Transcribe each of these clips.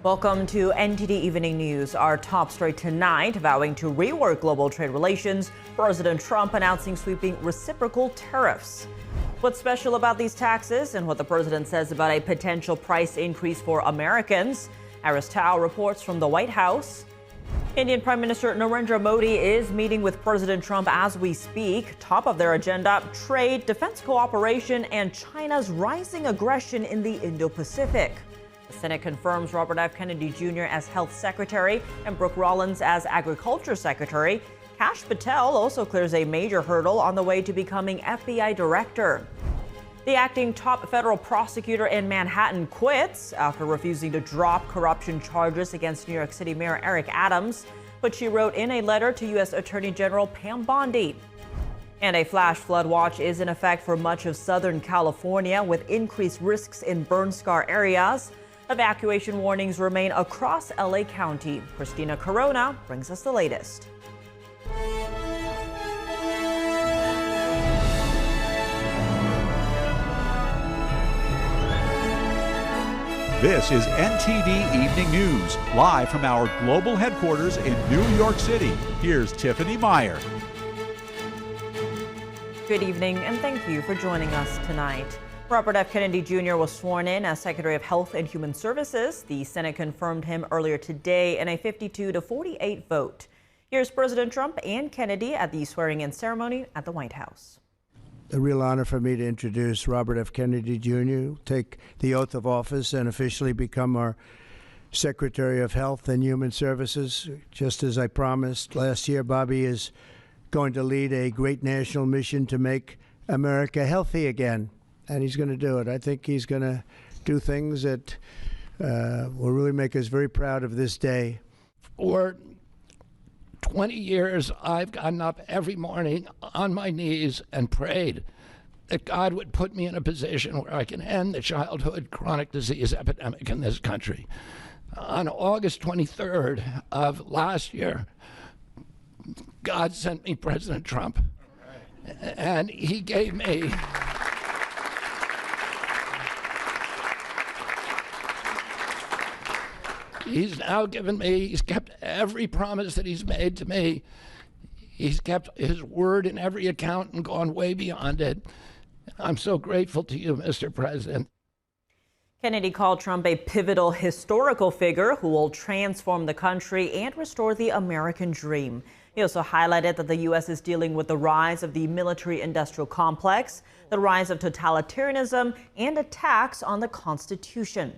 Welcome to NTD Evening News. Our top story tonight, vowing to rework global trade relations, President Trump announcing sweeping reciprocal tariffs. What's special about these taxes and what the president says about a potential price increase for Americans. Aris Tao reports from the White House. Indian Prime Minister Narendra Modi is meeting with President Trump as we speak. Top of their agenda, trade, defense cooperation, and China's rising aggression in the Indo-Pacific. The Senate confirms Robert F. Kennedy Jr. as Health Secretary and Brooke Rollins as Agriculture Secretary. Kash Patel also clears a major hurdle on the way to becoming FBI Director. The acting top federal prosecutor in Manhattan quits after refusing to drop corruption charges against New York City Mayor Eric Adams, but she wrote in a letter to U.S. Attorney General Pam Bondi. And a flash flood watch is in effect for much of Southern California, with increased risks in burn scar areas. Evacuation warnings remain across LA County. Christina Corona brings us the latest. This is NTD Evening News, live from our global headquarters in New York City. Here's Tiffany Meyer. Good evening, and thank you for joining us tonight. Robert F. Kennedy Jr. was sworn in as Secretary of Health and Human Services. The Senate confirmed him earlier today in a 52-48 vote. Here's President Trump and Kennedy at the swearing-in ceremony at the White House. A real honor for me to introduce Robert F. Kennedy Jr., take the oath of office and officially become our Secretary of Health and Human Services. Just as I promised last year, Bobby is going to lead a great national mission to make America healthy again, and he's going to do it. I think he's going to do things that will really make us very proud of this day. For 20 years, I've gotten up every morning on my knees and prayed that God would put me in a position where I can end the childhood chronic disease epidemic in this country. On August 23rd of last year, God sent me President Trump, and he gave me he's now given me, he's kept every promise that he's made to me. He's kept his word in every account and gone way beyond it. I'm so grateful to you, Mr. President. Kennedy called Trump a pivotal historical figure who will transform the country and restore the American dream. He also highlighted that the U.S. is dealing with the rise of the military-industrial complex, the rise of totalitarianism, and attacks on the Constitution.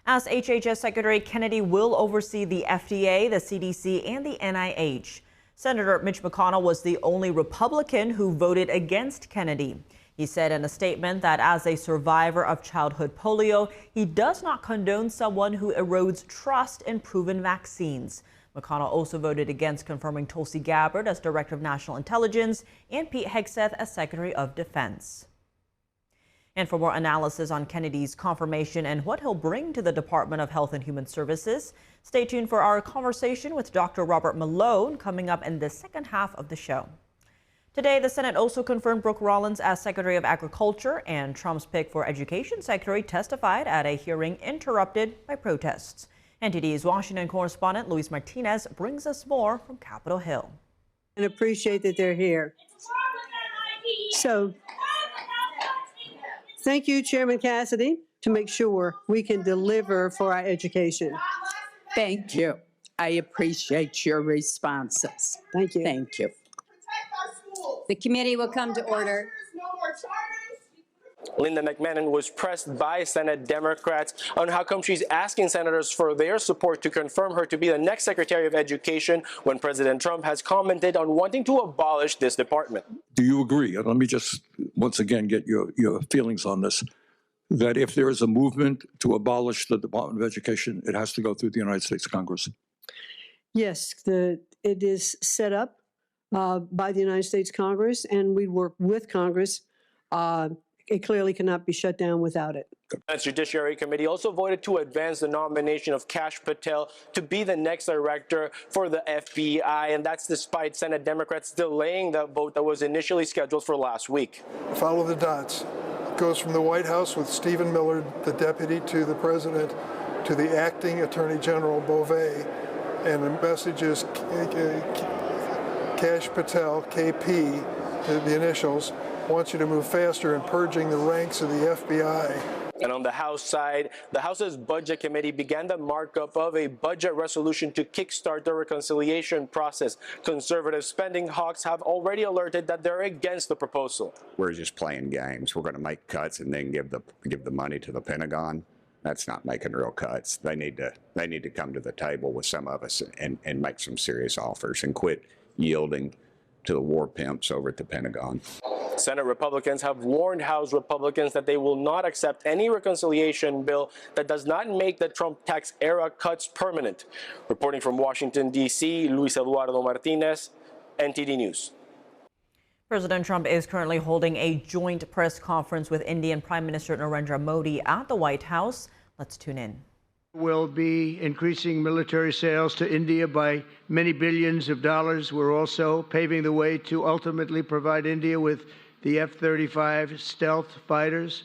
As HHS Secretary, Kennedy will oversee the FDA, the CDC, and the NIH. Senator Mitch McConnell was the only Republican who voted against Kennedy. He said in a statement that as a survivor of childhood polio, he does not condone someone who erodes trust in proven vaccines. McConnell also voted against confirming Tulsi Gabbard as Director of National Intelligence and Pete Hegseth as Secretary of Defense. And for more analysis on Kennedy's confirmation and what he'll bring to the Department of Health and Human Services, stay tuned for our conversation with Dr. Robert Malone coming up in the second half of the show. Today, the Senate also confirmed Brooke Rollins as Secretary of Agriculture, and Trump's pick for Education Secretary testified at a hearing interrupted by protests. NTD's Washington correspondent Luis Martinez brings us more from Capitol Hill. And appreciate that they're here. So, thank you, Chairman Cassidy, to make sure we can deliver for our education. Thank you. I appreciate your responses. Thank you. Thank you. The committee will come to order. Linda Mcmahon was pressed by Senate Democrats on how come she's asking senators for their support to confirm her to be the next Secretary of Education when President Trump has commented on wanting to abolish this department. Do you agree? And let me just once again get your feelings on this, that if there is a movement to abolish the Department of Education, it has to go through the United States Congress. Yes, it is set up by the United States Congress, and we work with Congress. It clearly cannot be shut down without it. The Judiciary Committee also voted to advance the nomination of Kash Patel to be the next director for the FBI, and that's despite Senate Democrats delaying the vote that was initially scheduled for last week. Follow the dots. It goes from the White House with Stephen Miller, the deputy, to the president, to the acting Attorney General Beauvais, and the message is Kash Patel, KP, the initials, wants you to move faster in purging the ranks of the FBI. And on the House side, the House's Budget Committee began the markup of a budget resolution to kickstart the reconciliation process. Conservative spending hawks have already alerted that they're against the proposal. We're just playing games. We're going to make cuts and then give the money to the Pentagon. That's not making real cuts. They need to come to the table with some of us and make some serious offers and quit yielding to the war pimps over at the Pentagon. Senate Republicans have warned House Republicans that they will not accept any reconciliation bill that does not make the Trump tax era cuts permanent. Reporting from Washington, D.C., Luis Eduardo Martinez, NTD News. President Trump is currently holding a joint press conference with Indian Prime Minister Narendra Modi at the White House. Let's tune in. We'll be increasing military sales to India by many billions of dollars. We're also paving the way to ultimately provide India with the F-35 stealth fighters.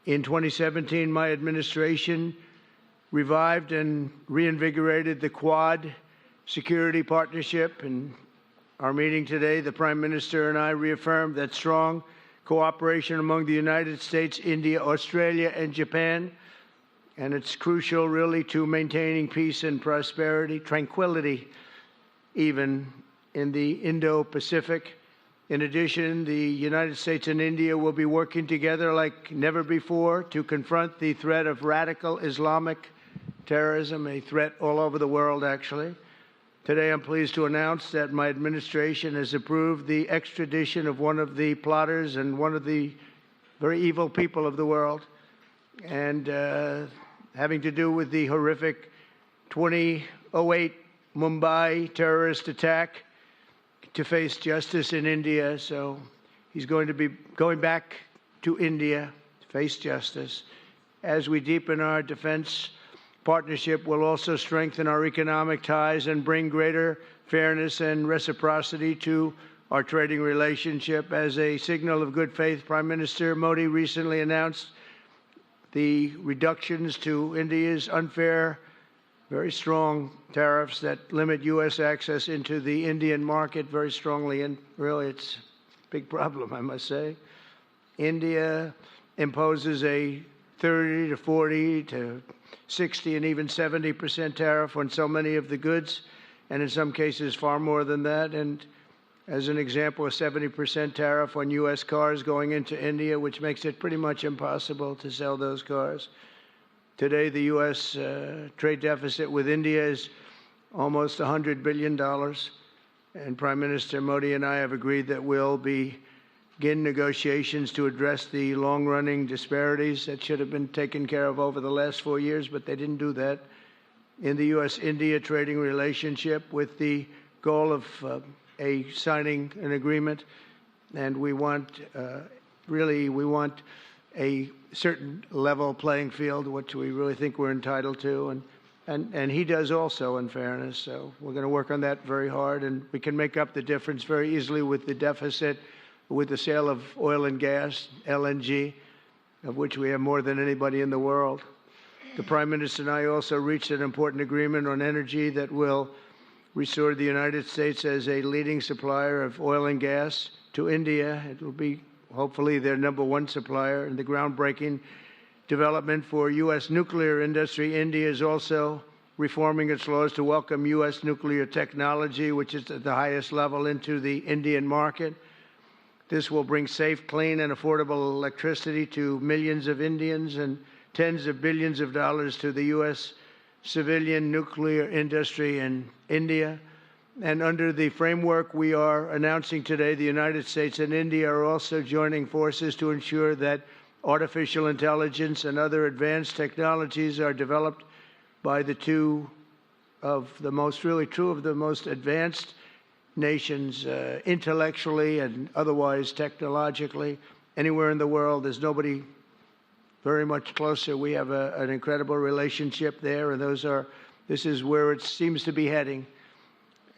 In 2017, my administration revived and reinvigorated the Quad security partnership. In our meeting today, the Prime Minister and I reaffirmed that strong cooperation among the United States, India, Australia, and Japan. And it's crucial, really, to maintaining peace and prosperity, tranquility, even in the Indo-Pacific. In addition, the United States and India will be working together like never before to confront the threat of radical Islamic terrorism, a threat all over the world, actually. Today, I'm pleased to announce that my administration has approved the extradition of one of the plotters and one of the very evil people of the world, and having to do with the horrific 2008 Mumbai terrorist attack, to face justice in India. So he's going to be going back to India to face justice. As we deepen our defense partnership, we'll also strengthen our economic ties and bring greater fairness and reciprocity to our trading relationship. As a signal of good faith, Prime Minister Modi recently announced the reductions to India's unfair, very strong tariffs that limit U.S. access into the Indian market very strongly, and really it's a big problem, I must say. India imposes a 30 to 40 to 60 and even 70% tariff on so many of the goods, and in some cases far more than that. And as an example, a 70% tariff on U.S. cars going into India, which makes it pretty much impossible to sell those cars. Today, the U.S. Trade deficit with India is almost $100 billion, and Prime Minister Modi and I have agreed that we'll begin negotiations to address the long-running disparities that should have been taken care of over the last 4 years, but they didn't do that, in the U.S.-India trading relationship, with the goal of signing an agreement. And we want, we want a certain level playing field, which we really think we're entitled to, and he does also, in fairness. So we're going to work on that very hard, and we can make up the difference very easily with the deficit, with the sale of oil and gas, LNG, of which we have more than anybody in the world. The Prime Minister and I also reached an important agreement on energy that will restore the United States as a leading supplier of oil and gas to India. It will be hopefully their #1 supplier. In the groundbreaking development for U.S. nuclear industry, India is also reforming its laws to welcome U.S. nuclear technology, which is at the highest level, into the Indian market. This will bring safe, clean, and affordable electricity to millions of Indians and tens of billions of dollars to the U.S. civilian nuclear industry in India. And under the framework we are announcing today, the United States and India are also joining forces to ensure that artificial intelligence and other advanced technologies are developed by the two of the most advanced nations, intellectually and otherwise technologically. Anywhere in the world, there's nobody very much closer. We have an incredible relationship there, and this is where it seems to be heading.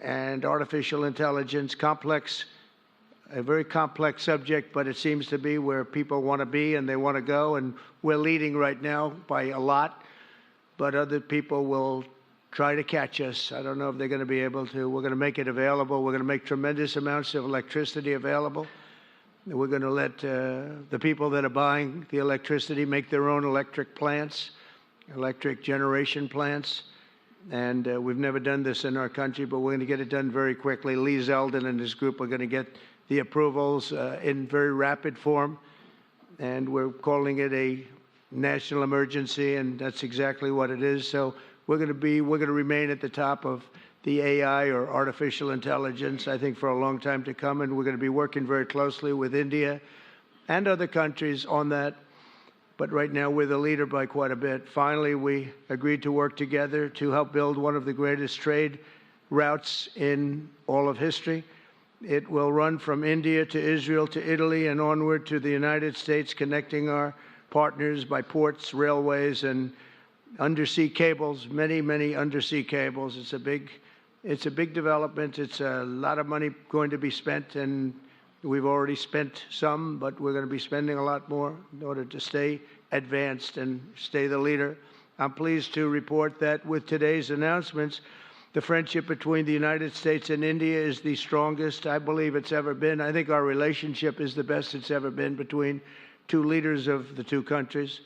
And artificial intelligence, a very complex subject, but it seems to be where people want to be and they want to go, and we're leading right now by a lot. but other people will try to catch us. I don't know if they're going to be able to. We're going to make it available. We're going to make tremendous amounts of electricity available. We're going to let the people that are buying the electricity make their own electric plants, electric generation plants. And we've never done this in our country, but we're going to get it done very quickly. Lee Zeldin and his group are going to get the approvals in very rapid form. And we're calling it a national emergency, and that's exactly what it is. So we're going to remain at the top of the AI, or artificial intelligence, I think, for a long time to come, and we're going to be working very closely with India and other countries on that. But right now, we're the leader by quite a bit. Finally, we agreed to work together to help build one of the greatest trade routes in all of history. It will run from India to Israel to Italy and onward to the United States, connecting our partners by ports, railways, and undersea cables, many, many undersea cables. It's a big development. It's a lot of money going to be spent, and we've already spent some, but we're going to be spending a lot more in order to stay advanced and stay the leader. I'm pleased to report that with today's announcements, the friendship between the United States and India is the strongest I believe it's ever been. I think our relationship is the best it's ever been between two leaders of the two countries,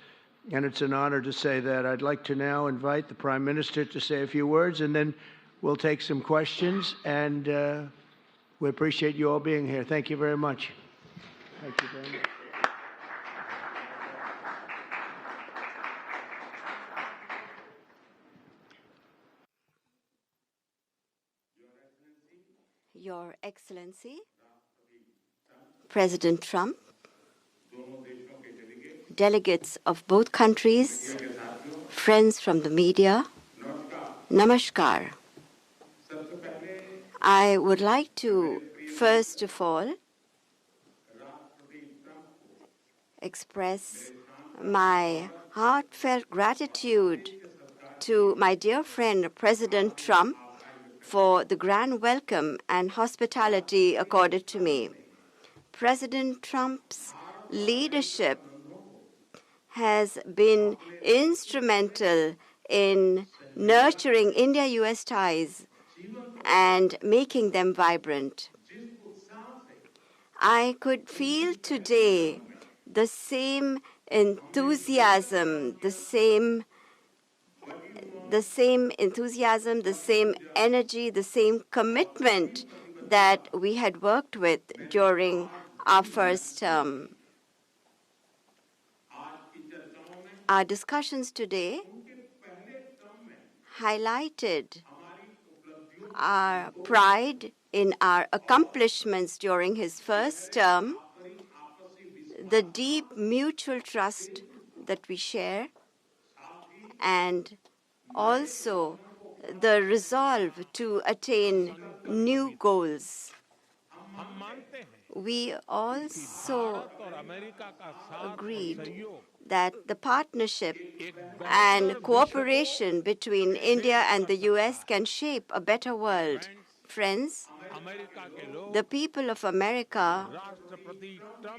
and it's an honor to say that. I'd like to now invite the Prime Minister to say a few words, and then we'll take some questions, and we appreciate you all being here. Thank you very much. Thank you very much. Your Excellency, President Trump, delegates of both countries, friends from the media, Namaskar. I would like to, first of all, express my heartfelt gratitude to my dear friend, President Trump, for the grand welcome and hospitality accorded to me. President Trump's leadership has been instrumental in nurturing India-US ties and making them vibrant. I could feel today the same enthusiasm, the same enthusiasm, the same energy, the same commitment that we had worked with during our first term. Our discussions today highlighted our pride in our accomplishments during his first term, the deep mutual trust that we share, and also the resolve to attain new goals. We also agreed that the partnership and cooperation between India and the US can shape a better world. Friends, the people of America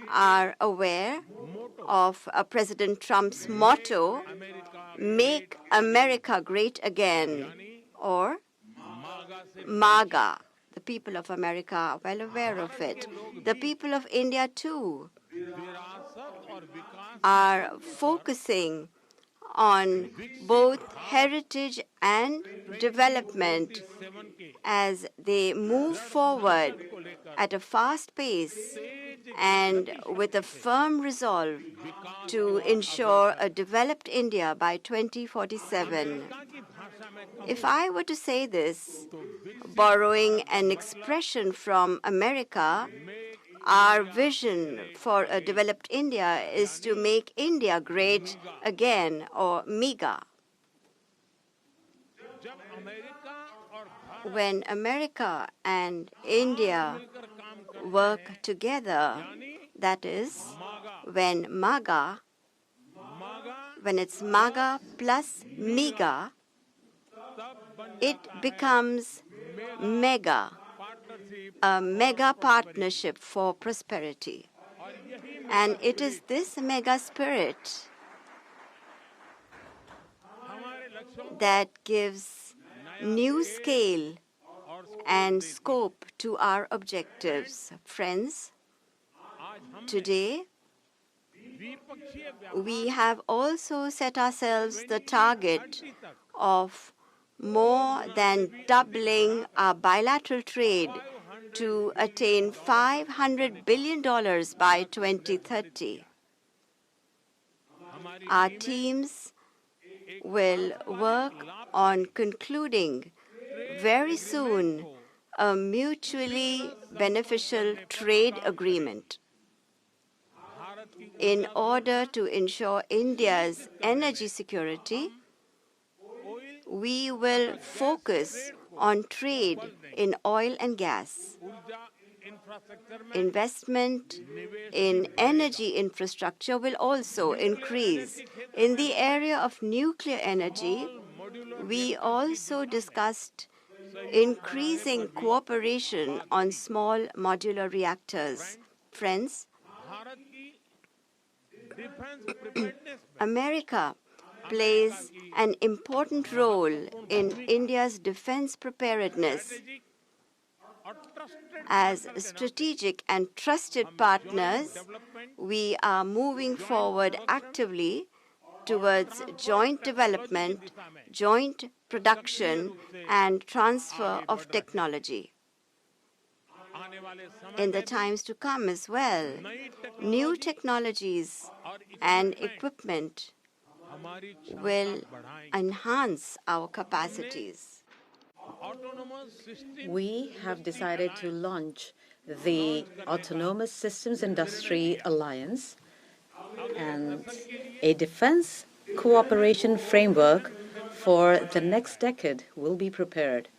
are aware of President Trump's motto, "Make America Great Again," or MAGA. The people of America are well aware of it. The people of India, too, are focusing on both heritage and development as they move forward at a fast pace and with a firm resolve to ensure a developed India by 2047. If I were to say this, borrowing an expression from America, our vision for a developed India is to make India great again, or MEGA. When America and India work together, that is, when it's MAGA plus MEGA, it becomes MEGA, a mega partnership for prosperity. And it is this mega spirit that gives new scale and scope to our objectives. Friends, today, we have also set ourselves the target of more than doubling our bilateral trade to attain $500 billion by 2030. Our teams will work on concluding very soon a mutually beneficial trade agreement in order to ensure India's energy security. We will focus on trade in oil and gas. Investment in energy infrastructure will also increase. In the area of nuclear energy, we also discussed increasing cooperation on small modular reactors. Friends, America plays an important role in India's defense preparedness. As strategic and trusted partners, we are moving forward actively towards joint development, joint production, and transfer of technology. In the times to come as well, new technologies and equipment will enhance our capacities. We have decided to launch the Autonomous Systems Industry Alliance and a defense cooperation framework for the next decade will be prepared.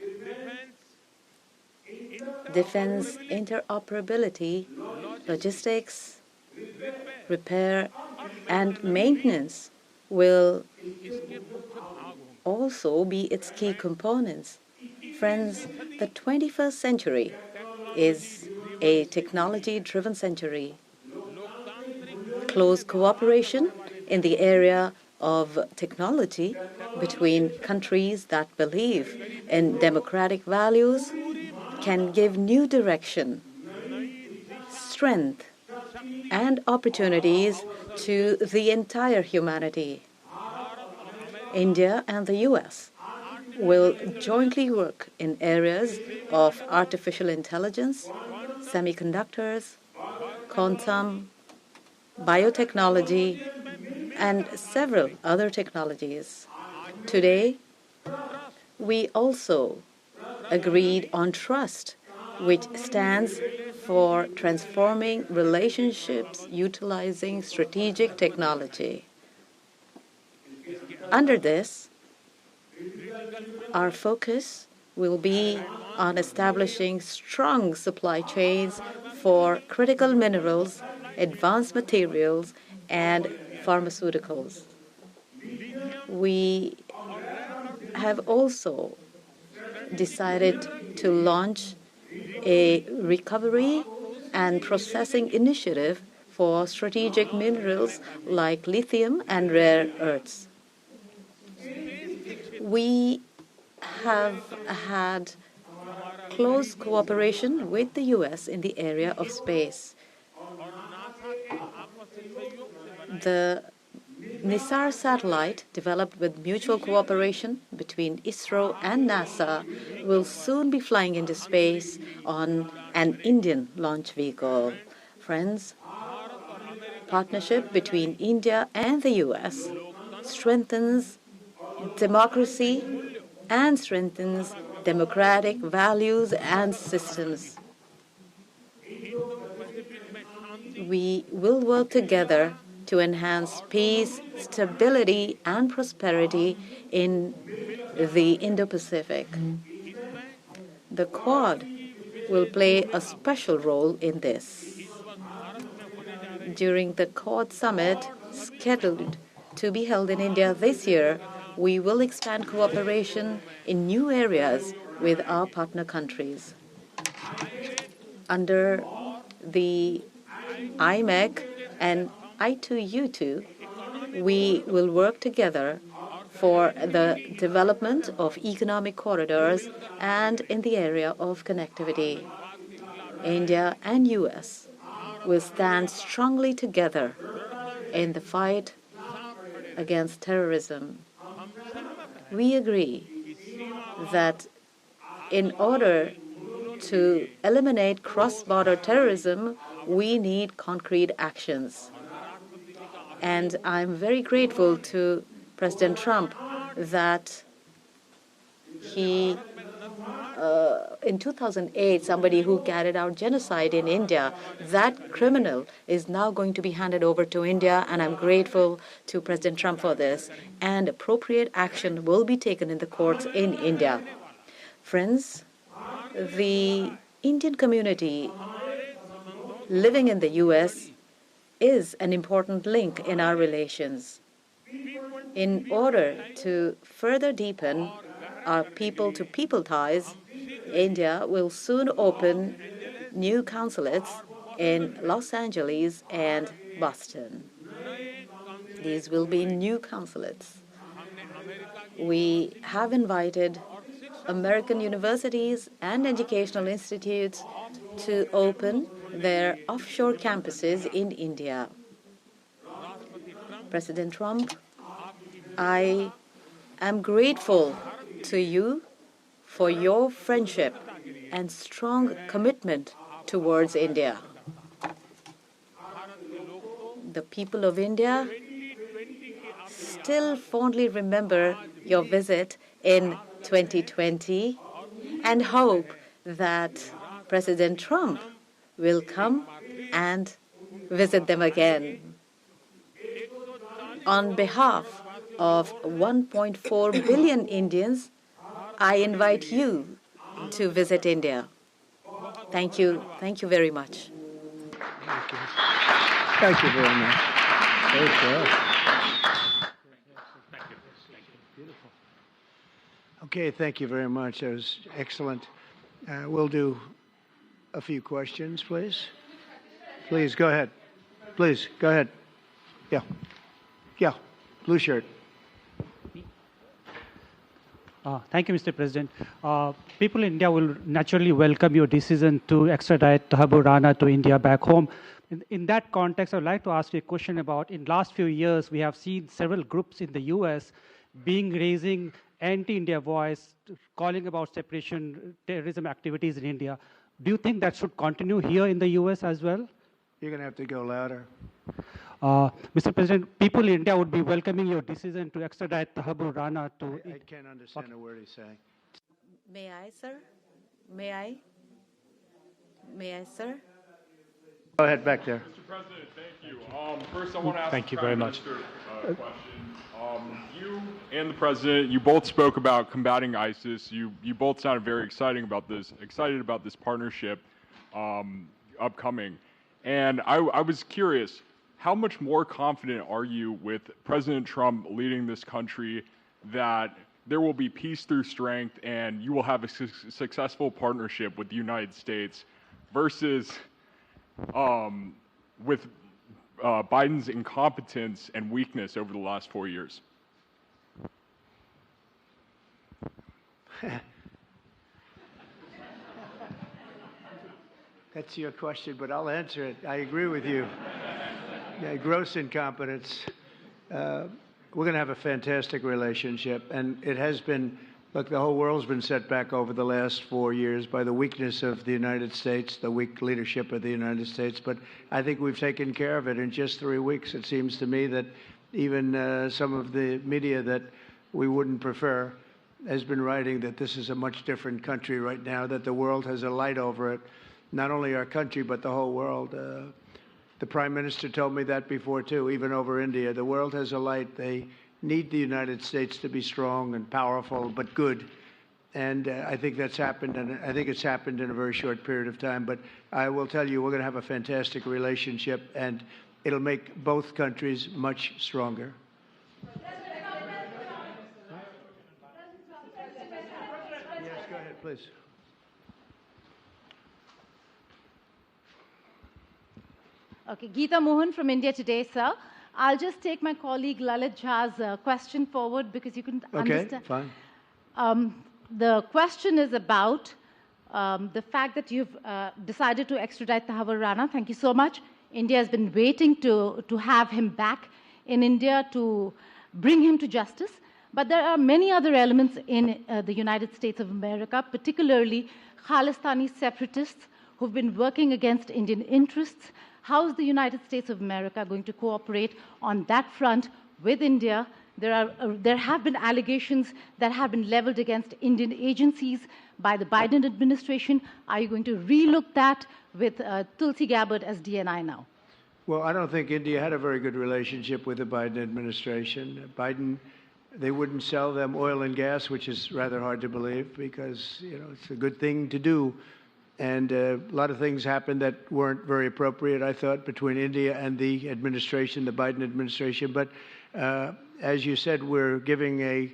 Defense interoperability, logistics, repair, and maintenance will also be its key components. Friends, the 21st century is a technology-driven century. Close cooperation in the area of technology between countries that believe in democratic values can give new direction, strength, and opportunities to the entire humanity. India and the U.S. will jointly work in areas of artificial intelligence, semiconductors, quantum, biotechnology, and several other technologies. Today, we also agreed on trust, which stands for transforming relationships utilizing strategic technology. Under this, our focus will be on establishing strong supply chains for critical minerals, advanced materials, and pharmaceuticals. We have also decided to launch a recovery and processing initiative for strategic minerals like lithium and rare earths. We have had close cooperation with the U.S. in the area of space. The NISAR satellite, developed with mutual cooperation between ISRO and NASA, will soon be flying into space on an Indian launch vehicle. Friends, partnership between India and the U.S. strengthens democracy and strengthens democratic values and systems. We will work together to enhance peace, stability, and prosperity in the Indo-Pacific. The Quad will play a special role in this. During the Quad Summit, scheduled to be held in India this year, we will expand cooperation in new areas with our partner countries. Under the IMEC and I2U2, we will work together for the development of economic corridors and in the area of connectivity. India and US will stand strongly together in the fight against terrorism. We agree that in order to eliminate cross-border terrorism, we need concrete actions. And I'm very grateful to President Trump that he, in 2008, somebody who carried out genocide in India, that criminal is now going to be handed over to India, and I'm grateful to President Trump for this. And appropriate action will be taken in the courts in India. Friends, the Indian community living in the U.S. is an important link in our relations. In order to further deepen our people-to-people ties, India will soon open new consulates in Los Angeles and Boston. These will be new consulates. We have invited American universities and educational institutes to open their offshore campuses in India. President Trump, I am grateful to you for your friendship and strong commitment towards India. The people of India still fondly remember your visit in 2020 and hope that President Trump will come and visit them again. On behalf of 1.4 billion Indians, I invite you to visit India. Thank you. Thank you very much. Thank you. Thank you very much. Great job. Beautiful. Okay, thank you very much. That was excellent. We'll do a few questions, please. Please, go ahead. Please, go ahead. Yeah. Yeah, blue shirt. Thank you, Mr. President. People in India will naturally welcome your decision to extradite Thakur Rana to India back home. In that context, I would like to ask you a question about, in last few years, we have seen several groups in the U.S. raising anti-India voice, calling about separation terrorism activities in India. Do you think that should continue here in the U.S. as well? You're going to have to go louder. Mr. President, people in India would be welcoming your decision to extradite Thakur Rana to... I can't understand a word he's saying. May I, sir? May I? May I, sir? Go ahead, back there. Mr. President, thank you. First, I want to ask thank the you very Prime much. Minister a question. You and the President, you both spoke about combating ISIS. You both sounded very excited about this partnership upcoming. And I was curious, how much more confident are you with President Trump leading this country that there will be peace through strength and you will have a successful partnership with the United States versus with Biden's incompetence and weakness over the last 4 years? That's your question, but I'll answer it. I agree with you. Yeah, gross incompetence. We're going to have a fantastic relationship, and it has been. Look, the whole world's been set back over the last 4 years by the weakness of the United States, the weak leadership of the United States. But I think we've taken care of it in just 3 weeks. It seems to me that even some of the media that we wouldn't prefer has been writing that this is a much different country right now, that the world has a light over it, not only our country, but the whole world. The Prime Minister told me that before, too, even over India. The world has a light. They need the United States to be strong and powerful, but good. And I think that's happened, and I think it's happened in a very short period of time. But I will tell you, we're going to have a fantastic relationship, and it'll make both countries much stronger. Yes, go ahead, please. Okay, Geeta Mohan from India Today, sir. I'll just take my colleague Lalit Jha's question forward because you can understand. Okay, fine. The question is about the fact that you've decided to extradite Tahabbur Rana. Thank you so much. India has been waiting to have him back in India to bring him to justice. But there are many other elements in the United States of America, particularly Khalistani separatists who've been working against Indian interests. How is the United States of America going to cooperate on that front with India? There have been allegations that have been leveled against Indian agencies by the Biden administration. Are you going to relook that with Tulsi Gabbard as DNI now? Well, I don't think India had a very good relationship with the Biden administration. They wouldn't sell them oil and gas, which is rather hard to believe because, it's a good thing to do. And a lot of things happened that weren't very appropriate, I thought, between India and the administration, the Biden administration. But as you said, we're giving a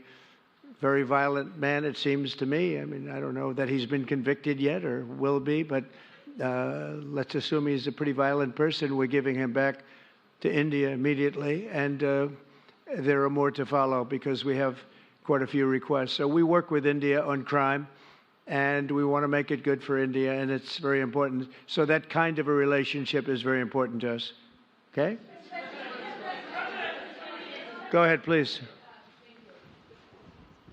very violent man, it seems to me. I mean, I don't know that he's been convicted yet or will be, but let's assume he's a pretty violent person. We're giving him back to India immediately. And there are more to follow because we have quite a few requests. So we work with India on crime. And we want to make it good for India, and it's very important. So that kind of a relationship is very important to us. Okay? Go ahead, please.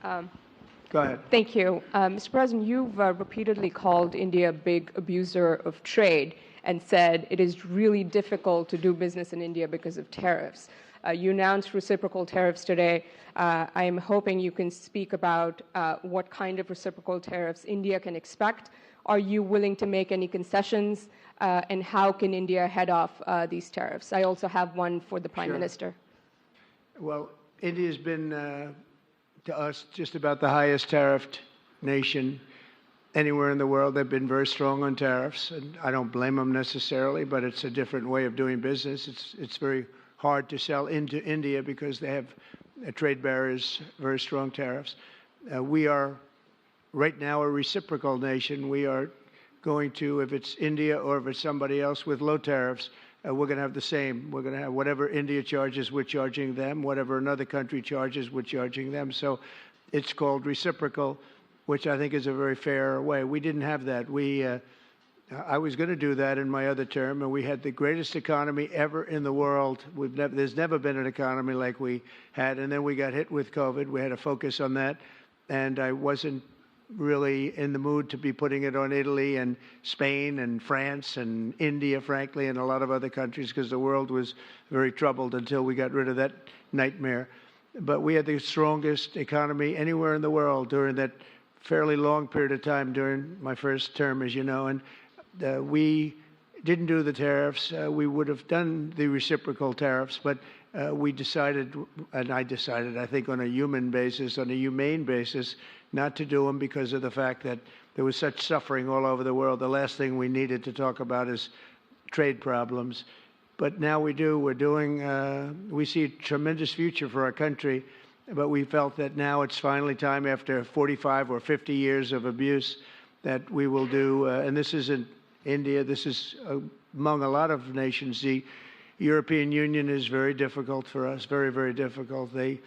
Go ahead. Thank you. Mr. President, you've repeatedly called India a big abuser of trade and said it is really difficult to do business in India because of tariffs. You announced reciprocal tariffs today. I am hoping you can speak about what kind of reciprocal tariffs India can expect. Are you willing to make any concessions? And how can India head off these tariffs? I also have one for the Prime Minister. Well, India's been, to us, just about the highest tariffed nation anywhere in the world. They've been very strong on tariffs, and I don't blame them necessarily, but it's a different way of doing business. It's very hard to sell into India because they have trade barriers, very strong tariffs. We are right now a reciprocal nation. We are going to, if it's India or if it's somebody else with low tariffs, we're going to have the same. We're going to have whatever India charges, we're charging them. Whatever another country charges, we're charging them. So it's called reciprocal, which I think is a very fair way. We didn't have that. I was going to do that in my other term, and we had the greatest economy ever in the world. There's never been an economy like we had, and then we got hit with COVID. We had to focus on that, and I wasn't really in the mood to be putting it on Italy and Spain and France and India, frankly, and a lot of other countries because the world was very troubled until we got rid of that nightmare. But we had the strongest economy anywhere in the world during that fairly long period of time during my first term, as you know, and we didn't do the tariffs. We would have done the reciprocal tariffs, but we decided, and I decided, I think on a human basis, on a humane basis, not to do them because of the fact that there was such suffering all over the world. The last thing we needed to talk about is trade problems. But now we do. We're doing, we see a tremendous future for our country, but we felt that now it's finally time after 45 or 50 years of abuse that we will do, and this isn't India, this is among a lot of nations. The European Union is very difficult for us, very, very difficult. They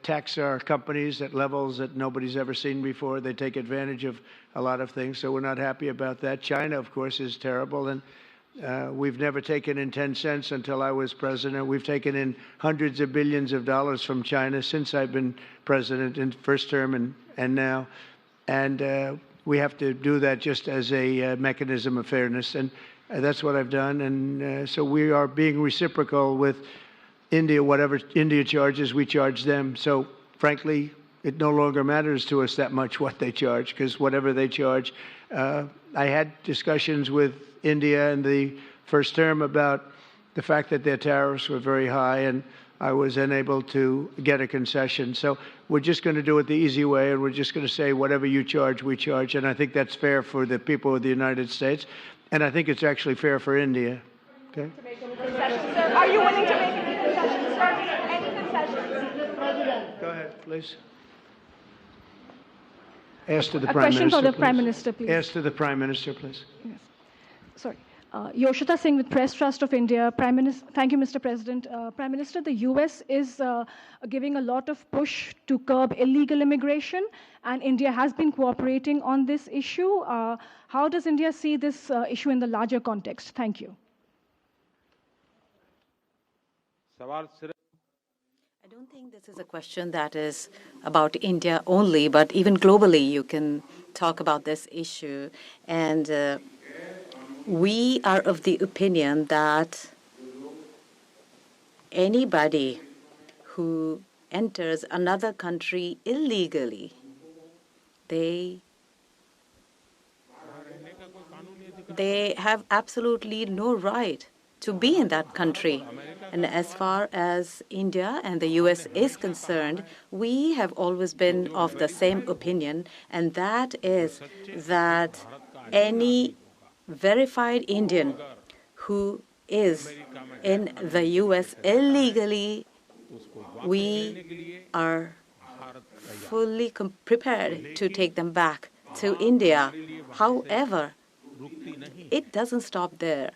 tax our companies at levels that nobody's ever seen before. They take advantage of a lot of things, so we're not happy about that. China, of course, is terrible, and we've never taken in 10 cents until I was president. We've taken in hundreds of billions of dollars from China since I've been president in first term and now. And we have to do that just as a mechanism of fairness. And that's what I've done. And so we are being reciprocal with India. Whatever India charges, we charge them. So frankly, it no longer matters to us that much what they charge, because whatever they charge, I had discussions with India in the first term about the fact that their tariffs were very high, and I was unable to get a concession. So we're just going to do it the easy way, and we're just going to say whatever you charge, we charge. And I think that's fair for the people of the United States, and I think it's actually fair for India. Okay? Are you willing to make any concessions, sir? Any concessions? Go ahead, please. Ask to the A Prime question Minister, for the please. Prime Minister, please. Ask to the Prime Minister, please. Yes. Sorry. Yoshita Singh with Press Trust of India. Thank you, Mr. President. Prime Minister, the U.S. is giving a lot of push to curb illegal immigration, and India has been cooperating on this issue. How does India see this issue in the larger context? Thank you. I don't think this is a question that is about India only, but even globally you can talk about this issue. And we are of the opinion that anybody who enters another country illegally, they have absolutely no right to be in that country. And as far as India and the U.S. is concerned, we have always been of the same opinion, and that is that any verified Indian who is in the U.S. illegally, we are fully prepared to take them back to India. However, it doesn't stop there.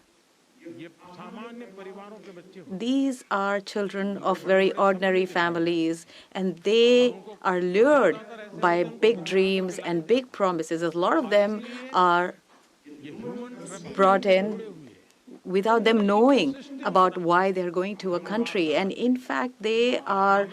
These are children of very ordinary families, and they are lured by big dreams and big promises. A lot of them are brought in without them knowing about why they're going to a country. And in fact, they are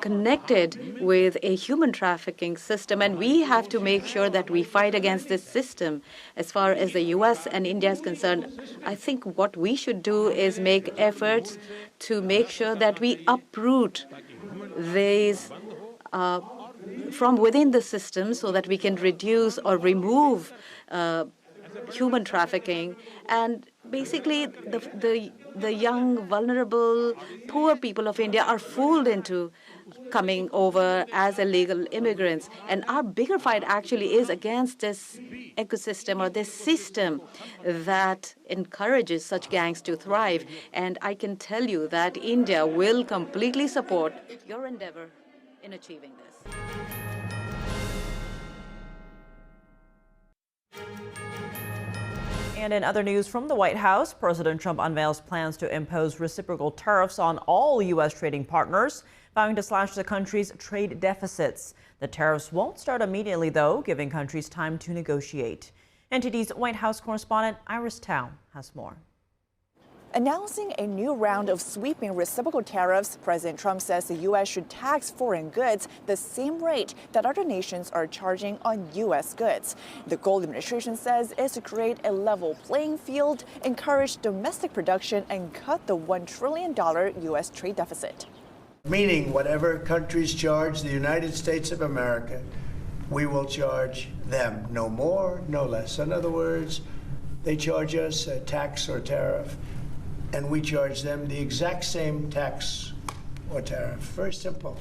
connected with a human trafficking system, and we have to make sure that we fight against this system. As far as the U.S. and India is concerned, I think what we should do is make efforts to make sure that we uproot these from within the system so that we can reduce or remove human trafficking. And basically, the young, vulnerable, poor people of India are fooled into coming over as illegal immigrants. And our bigger fight actually is against this ecosystem or this system that encourages such gangs to thrive. And I can tell you that India will completely support your endeavor in achieving this. And in other news from the White House, President Trump unveils plans to impose reciprocal tariffs on all U.S. trading partners, vowing to slash the country's trade deficits. The tariffs won't start immediately, though, giving countries time to negotiate. NTD's White House correspondent Iris Tao has more. Announcing a new round of sweeping reciprocal tariffs, President Trump says the U.S. should tax foreign goods the same rate that other nations are charging on U.S. goods. The goal the administration says is to create a level playing field, encourage domestic production, and cut the $1 trillion U.S. trade deficit. Meaning whatever countries charge the United States of America, we will charge them. No more, no less. In other words, they charge us a tax or tariff, and we charge them the exact same tax or tariff. Very simple.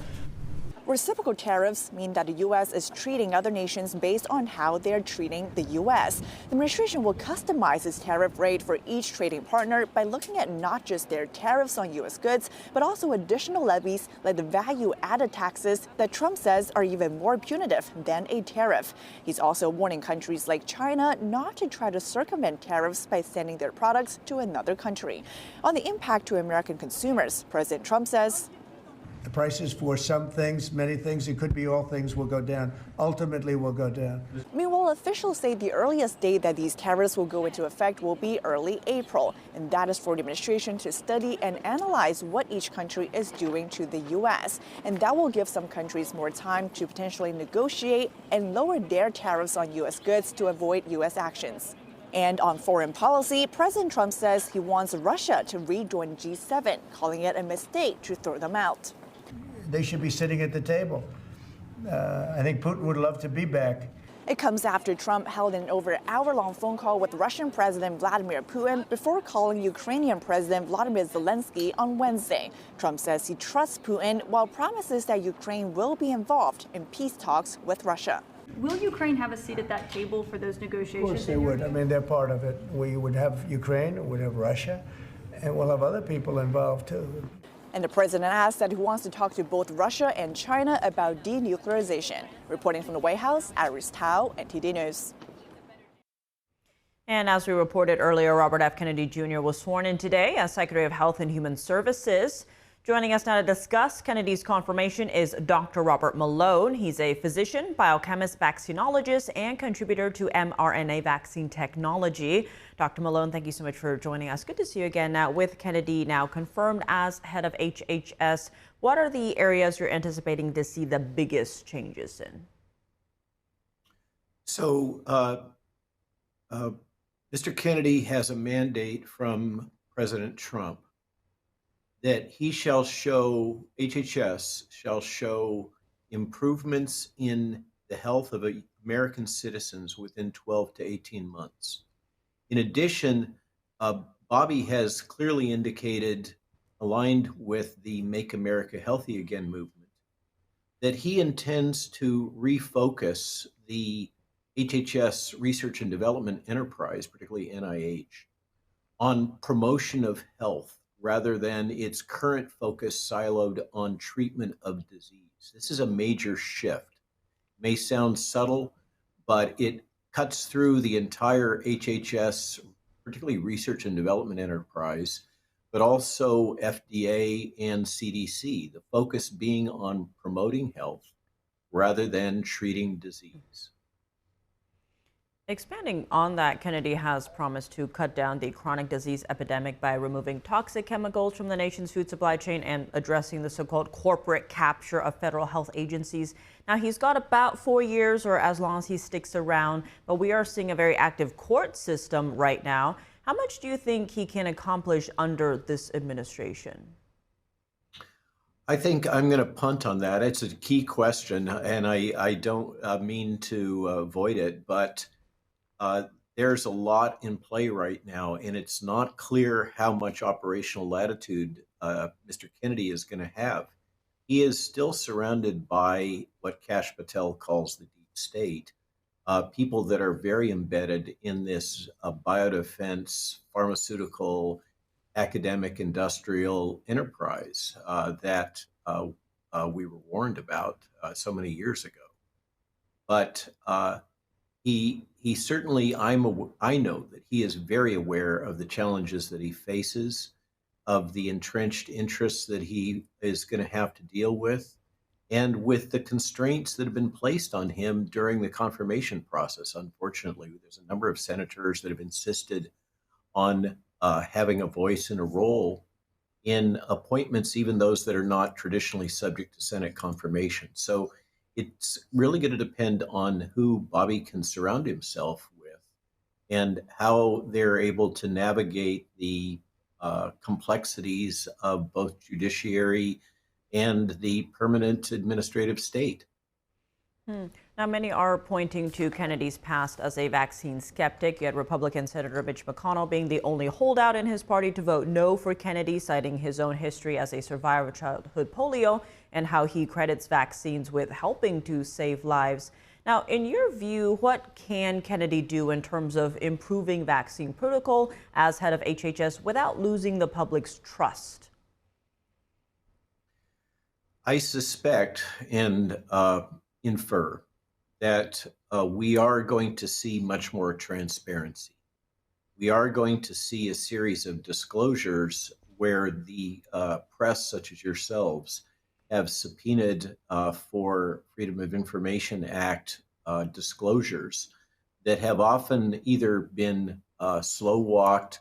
Reciprocal tariffs mean that the U.S. is treating other nations based on how they're treating the U.S. The administration will customize its tariff rate for each trading partner by looking at not just their tariffs on U.S. goods, but also additional levies like the value-added taxes that Trump says are even more punitive than a tariff. He's also warning countries like China not to try to circumvent tariffs by sending their products to another country. On the impact to American consumers, President Trump says, the prices for some things, many things, it could be all things, will go down. Ultimately will go down. Meanwhile, officials say the earliest date that these tariffs will go into effect will be early April. And that is for the administration to study and analyze what each country is doing to the U.S. And that will give some countries more time to potentially negotiate and lower their tariffs on U.S. goods to avoid U.S. actions. And on foreign policy, President Trump says he wants Russia to rejoin G7, calling it a mistake to throw them out. They should be sitting at the table. I think Putin would love to be back. It comes after Trump held an over hour-long phone call with Russian President Vladimir Putin before calling Ukrainian President Volodymyr Zelensky on Wednesday. Trump says he trusts Putin while promises that Ukraine will be involved in peace talks with Russia. Will Ukraine have a seat at that table for those negotiations? Of course they would. I mean, they're part of it. We would have Ukraine, we'd have Russia, and we'll have other people involved too. And the president asked that he wants to talk to both Russia and China about denuclearization. Reporting from the White House, Iris Tao, NTD News. And as we reported earlier, Robert F. Kennedy Jr. was sworn in today as Secretary of Health and Human Services. Joining us now to discuss Kennedy's confirmation is Dr. Robert Malone. He's a physician, biochemist, vaccinologist, and contributor to mRNA vaccine technology. Dr. Malone, thank you so much for joining us. Good to see you again. Now, with Kennedy now confirmed as head of HHS, what are the areas you're anticipating to see the biggest changes in? So, Mr. Kennedy has a mandate from President Trump that he shall show, HHS shall show improvements in the health of American citizens within 12 to 18 months. In addition, Bobby has clearly indicated, aligned with the Make America Healthy Again movement, that he intends to refocus the HHS research and development enterprise, particularly NIH, on promotion of health rather than its current focus siloed on treatment of disease. This is a major shift. It may sound subtle, but it cuts through the entire HHS, particularly research and development enterprise, but also FDA and CDC, the focus being on promoting health rather than treating disease. Expanding on that, Kennedy has promised to cut down the chronic disease epidemic by removing toxic chemicals from the nation's food supply chain and addressing the so-called corporate capture of federal health agencies. Now, he's got about 4 years or as long as he sticks around, but we are seeing a very active court system right now. How much do you think he can accomplish under this administration? I think I'm going to punt on that. It's a key question, and I don't mean to avoid it, but there's a lot in play right now, and it's not clear how much operational latitude Mr. Kennedy is going to have. He is still surrounded by what Kash Patel calls the deep state, people that are very embedded in this biodefense, pharmaceutical, academic, industrial enterprise that we were warned about so many years ago. But he certainly, I know that he is very aware of the challenges that he faces, of the entrenched interests that he is going to have to deal with, and with the constraints that have been placed on him during the confirmation process. Unfortunately, there's a number of senators that have insisted on having a voice and a role in appointments, even those that are not traditionally subject to Senate confirmation. So it's really going to depend on who Bobby can surround himself with and how they're able to navigate the complexities of both judiciary and the permanent administrative state. Now, many are pointing to Kennedy's past as a vaccine skeptic. You had Republican Senator Mitch McConnell being the only holdout in his party to vote no for Kennedy, citing his own history as a survivor of childhood polio and how he credits vaccines with helping to save lives. Now, in your view, what can Kennedy do in terms of improving vaccine protocol as head of HHS without losing the public's trust? I suspect and infer that we are going to see much more transparency. We are going to see a series of disclosures where the press, such as yourselves, have subpoenaed for Freedom of Information Act disclosures that have often either been slow walked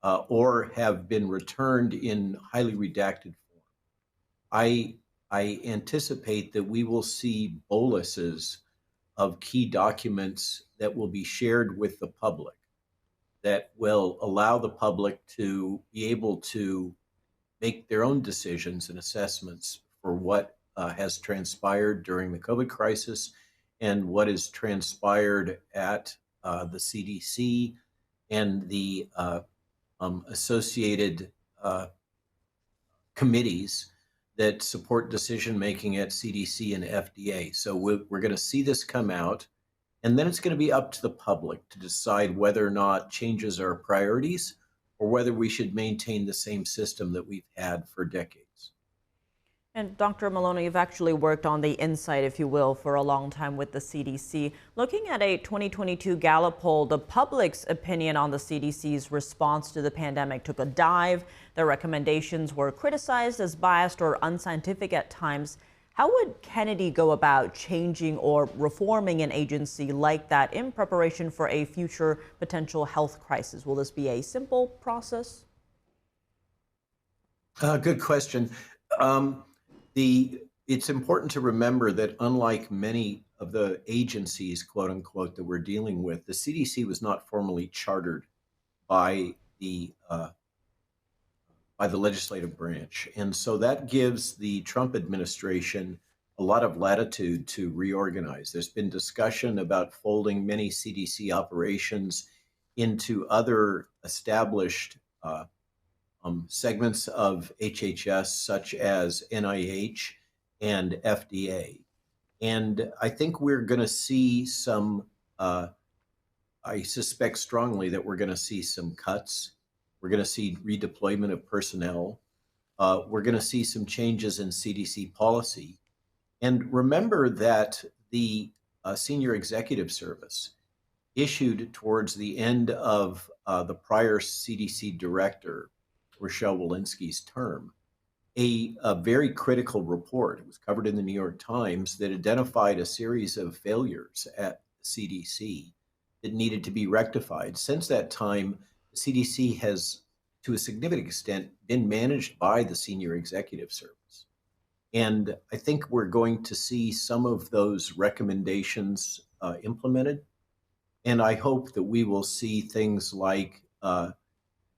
or have been returned in highly redacted form. I anticipate that we will see boluses of key documents that will be shared with the public that will allow the public to be able to make their own decisions and assessments for what has transpired during the COVID crisis and what has transpired at the CDC and the associated committees that support decision-making at CDC and FDA. So we're going to see this come out, and then it's going to be up to the public to decide whether or not changes are priorities or whether we should maintain the same system that we've had for decades. And Dr. Maloney, you've actually worked on the inside, if you will, for a long time with the CDC. Looking at a 2022 Gallup poll, the public's opinion on the CDC's response to the pandemic took a dive. Their recommendations were criticized as biased or unscientific at times. How would Kennedy go about changing or reforming an agency like that in preparation for a future potential health crisis? Will this be a simple process? Good question. It's important to remember that unlike many of the agencies, quote unquote, that we're dealing with, the CDC was not formally chartered by the legislative branch. And so that gives the Trump administration a lot of latitude to reorganize. There's been discussion about folding many CDC operations into other established segments of HHS, such as NIH and FDA. And I think we're going to see some, I suspect strongly that we're going to see some cuts. We're going to see redeployment of personnel. We're going to see some changes in CDC policy. And remember that the Senior Executive Service issued towards the end of the prior CDC director, Rochelle Walensky's term, a very critical report. It was covered in the New York Times that identified a series of failures at CDC that needed to be rectified. Since that time, the CDC has, to a significant extent, been managed by the Senior Executive Service. And I think we're going to see some of those recommendations implemented. And I hope that we will see things like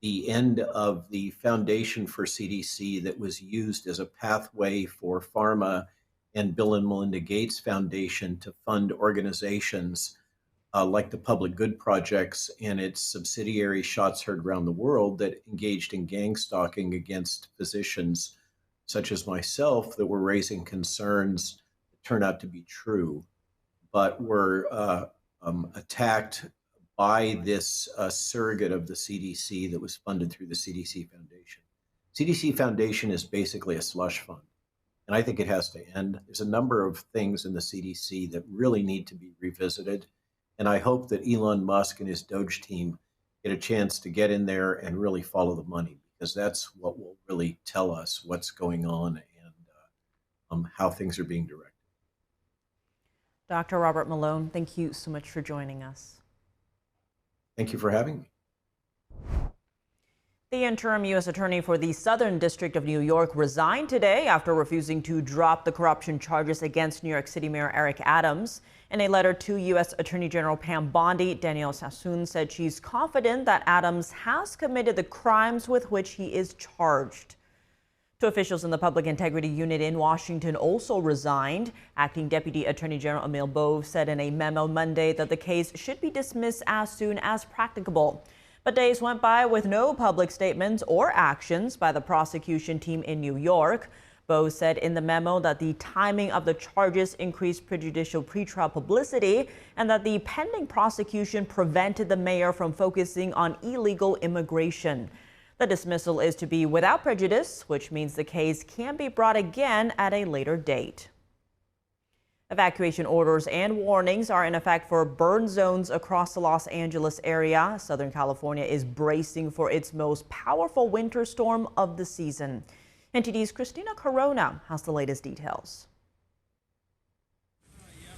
the end of the Foundation for CDC that was used as a pathway for pharma and Bill and Melinda Gates Foundation to fund organizations like the Public Good Projects and its subsidiary Shots Heard Around the World that engaged in gang stalking against physicians such as myself that were raising concerns that turned out to be true, but were attacked by this surrogate of the CDC that was funded through the CDC Foundation. CDC Foundation is basically a slush fund, and I think it has to end. There's a number of things in the CDC that really need to be revisited, and I hope that Elon Musk and his Doge team get a chance to get in there and really follow the money, because that's what will really tell us what's going on and how things are being directed. Dr. Robert Malone, thank you so much for joining us. Thank you for having me. The interim U.S. attorney for the Southern District of New York resigned today after refusing to drop the corruption charges against New York City Mayor Eric Adams. In a letter to U.S. Attorney General Pam Bondi, Danielle Sassoon said she's confident that Adams has committed the crimes with which he is charged. Two officials in the Public Integrity Unit in Washington also resigned. Acting Deputy Attorney General Emil Bove said in a memo Monday that the case should be dismissed as soon as practicable. But days went by with no public statements or actions by the prosecution team in New York. Bove said in the memo that the timing of the charges increased prejudicial pretrial publicity and that the pending prosecution prevented the mayor from focusing on illegal immigration. The dismissal is to be without prejudice, which means the case can be brought again at a later date. Evacuation orders and warnings are in effect for burn zones across the Los Angeles area. Southern California is bracing for its most powerful winter storm of the season. NTD's Christina Corona has the latest details.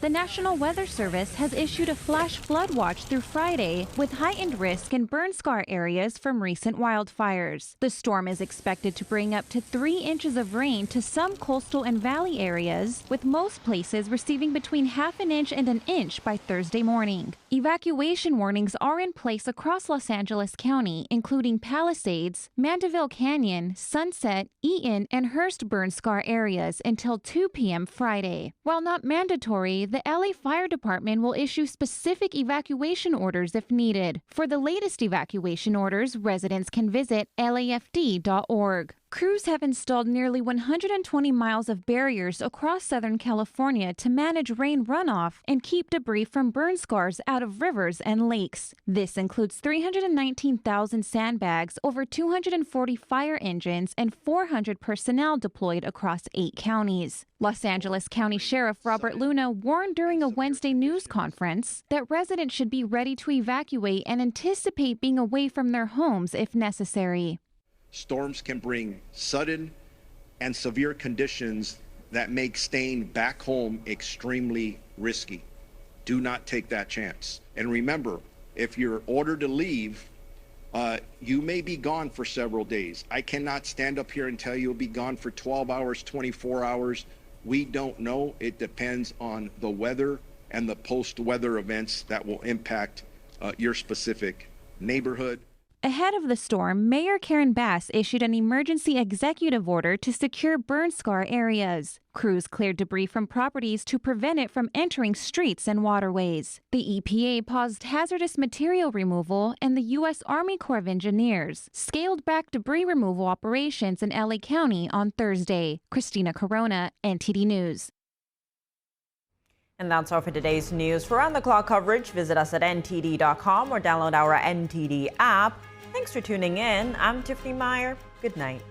The National Weather Service has issued a flash flood watch through Friday with heightened risk in burn scar areas from recent wildfires. The storm is expected to bring up to 3 inches of rain to some coastal and valley areas, with most places receiving between ½ an inch and an inch by Thursday morning. Evacuation warnings are in place across Los Angeles County, including Palisades, Mandeville Canyon, Sunset, Eaton, and Hearst burn scar areas until 2 p.m. Friday. While not mandatory, the LA Fire Department will issue specific evacuation orders if needed. For the latest evacuation orders, residents can visit lafd.org. Crews have installed nearly 120 miles of barriers across Southern California to manage rain runoff and keep debris from burn scars out of rivers and lakes. This includes 319,000 sandbags, over 240 fire engines, and 400 personnel deployed across 8 counties. Los Angeles County Sheriff Robert Luna warned during a Wednesday news conference that residents should be ready to evacuate and anticipate being away from their homes if necessary. Storms can bring sudden and severe conditions that make staying back home extremely risky. Do not take that chance. And remember, if you're ordered to leave, you may be gone for several days. I cannot stand up here and tell you you'll be gone for 12 hours, 24 hours. We don't know. It depends on the weather and the post-weather events that will impact your specific neighborhood. Ahead of the storm, Mayor Karen Bass issued an emergency executive order to secure burn scar areas. Crews cleared debris from properties to prevent it from entering streets and waterways. The EPA paused hazardous material removal, and the U.S. Army Corps of Engineers scaled back debris removal operations in LA County on Thursday. Christina Corona, NTD News. And that's all for today's news. For round-the-clock coverage, visit us at ntd.com or download our NTD app. Thanks for tuning in. I'm Tiffany Meyer. Good night.